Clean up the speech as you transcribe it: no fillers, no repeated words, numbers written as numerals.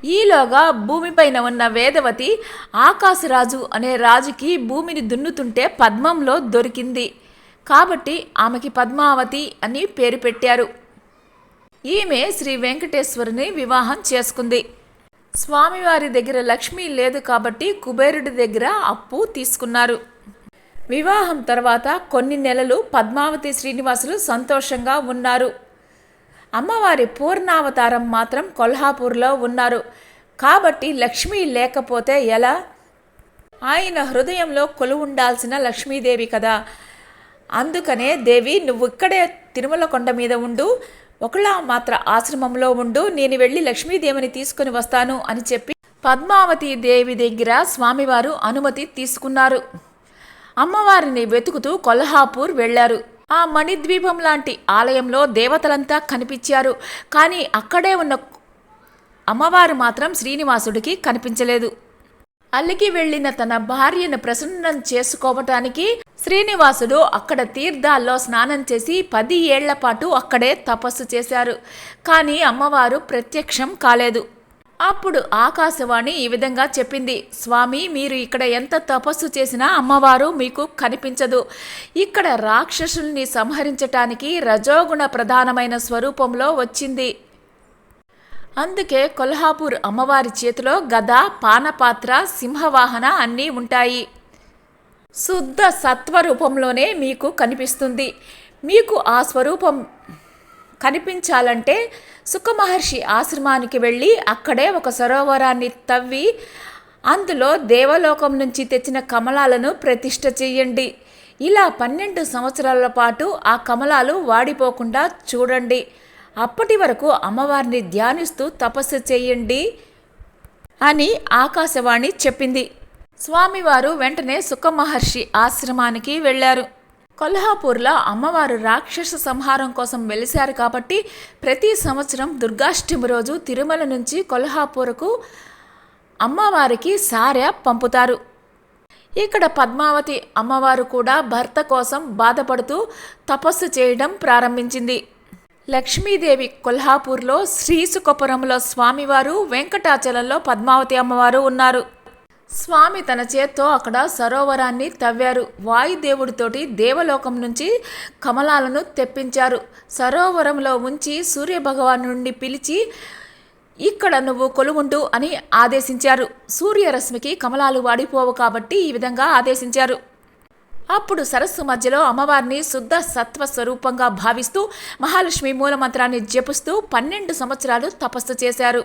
ఈలోగా భూమిపైన ఉన్న వేదవతి ఆకాశరాజు అనే రాజుకి భూమిని దున్నుతుంటే పద్మంలో దొరికింది కాబట్టి ఆమెకి పద్మావతి అని పేరు పెట్టారు. ఈమె శ్రీ వెంకటేశ్వరుని వివాహం చేసుకుంది. స్వామివారి దగ్గర లక్ష్మి లేదు కాబట్టి కుబేరుడి దగ్గర అప్పు తీసుకున్నారు. వివాహం తర్వాత కొన్ని నెలలు పద్మావతి శ్రీనివాసులు సంతోషంగా ఉన్నారు. అమ్మవారి పూర్ణావతారం మాత్రం కొల్హాపూర్లో ఉన్నారు కాబట్టి లక్ష్మి లేకపోతే ఎలా? ఆయన హృదయంలో కొలువుండాల్సిన లక్ష్మీదేవి కదా. అందుకనే దేవి నువ్వు ఇక్కడే తిరుమల కొండ మీద ఉండు, ఒకలా మాత్ర ఆశ్రమంలో ఉండు, నేను వెళ్ళి లక్ష్మీదేవిని తీసుకుని వస్తాను అని చెప్పి పద్మావతి దేవి దగ్గర స్వామివారు అనుమతి తీసుకున్నారు. అమ్మవారిని వెతుకుతూ కొల్హాపూర్ వెళ్లారు. ఆ మణిద్వీపం లాంటి ఆలయంలో దేవతలంతా కనిపించారు. కానీ అక్కడే ఉన్న అమ్మవారు మాత్రం శ్రీనివాసుడికి కనిపించలేదు. అల్లికి వెళ్లిన తన భార్యను ప్రసన్నం చేసుకోవటానికి శ్రీనివాసుడు అక్కడ తీర్థాల్లో స్నానం చేసి 10 ఏళ్ల పాటు అక్కడే తపస్సు చేశారు. కానీ అమ్మవారు ప్రత్యక్షం కాలేదు. అప్పుడు ఆకాశవాణి ఈ విధంగా చెప్పింది, స్వామి మీరు ఇక్కడ ఎంత తపస్సు చేసినా అమ్మవారు మీకు కనిపించదు. ఇక్కడ రాక్షసుల్ని సంహరించటానికి రజోగుణ ప్రధానమైన స్వరూపంలో వచ్చింది. అందుకే కొల్హాపూర్ అమ్మవారి చేతిలో గద, పానపాత్ర, సింహవాహన అన్నీ ఉంటాయి. శుద్ధ సత్వరూపంలోనే మీకు కనిపిస్తుంది. మీకు ఆ స్వరూపం కనిపించాలంటే సుఖమహర్షి ఆశ్రమానికి వెళ్ళి అక్కడే ఒక సరోవరాన్ని తవ్వి అందులో దేవలోకం నుంచి తెచ్చిన కమలాలను ప్రతిష్ఠ చెయ్యండి. ఇలా 12 సంవత్సరాల పాటు ఆ కమలాలు వాడిపోకుండా చూడండి. అప్పటి వరకు అమ్మవారిని ధ్యానిస్తూ తపస్సు చేయండి అని ఆకాశవాణి చెప్పింది. స్వామివారు వెంటనే సుఖమహర్షి ఆశ్రమానికి వెళ్ళారు. కొల్హాపూర్లో అమ్మవారు రాక్షస సంహారం కోసం వెలిశారు కాబట్టి ప్రతి సంవత్సరం దుర్గాష్టమి రోజు తిరుమల నుంచి కొల్హాపూర్కు అమ్మవారికి సారె పంపుతారు. ఇక్కడ పద్మావతి అమ్మవారు కూడా భర్త కోసం బాధపడుతూ తపస్సు చేయడం ప్రారంభించింది. లక్ష్మీదేవి కొల్హాపూర్లో, శ్రీసుఖపురంలో స్వామివారు, వెంకటాచలంలో పద్మావతి అమ్మవారు ఉన్నారు. స్వామి తన చేత్తో అక్కడ సరోవరాన్ని తవ్వారు. వాయుదేవుడితోటి దేవలోకం నుంచి కమలాలను తెప్పించారు. సరోవరంలో ఉంచి సూర్యభగవాను నుండి పిలిచి ఇక్కడ నువ్వు కొలువుండు అని ఆదేశించారు. సూర్యరశ్మికి కమలాలు వాడిపోవు కాబట్టి ఈ విధంగా ఆదేశించారు. అప్పుడు సరస్సు మధ్యలో అమ్మవారిని శుద్ధ సత్వ స్వరూపంగా భావిస్తూ మహాలక్ష్మి మూలమంత్రాన్ని జపిస్తూ 12 సంవత్సరాలు తపస్సు చేశారు.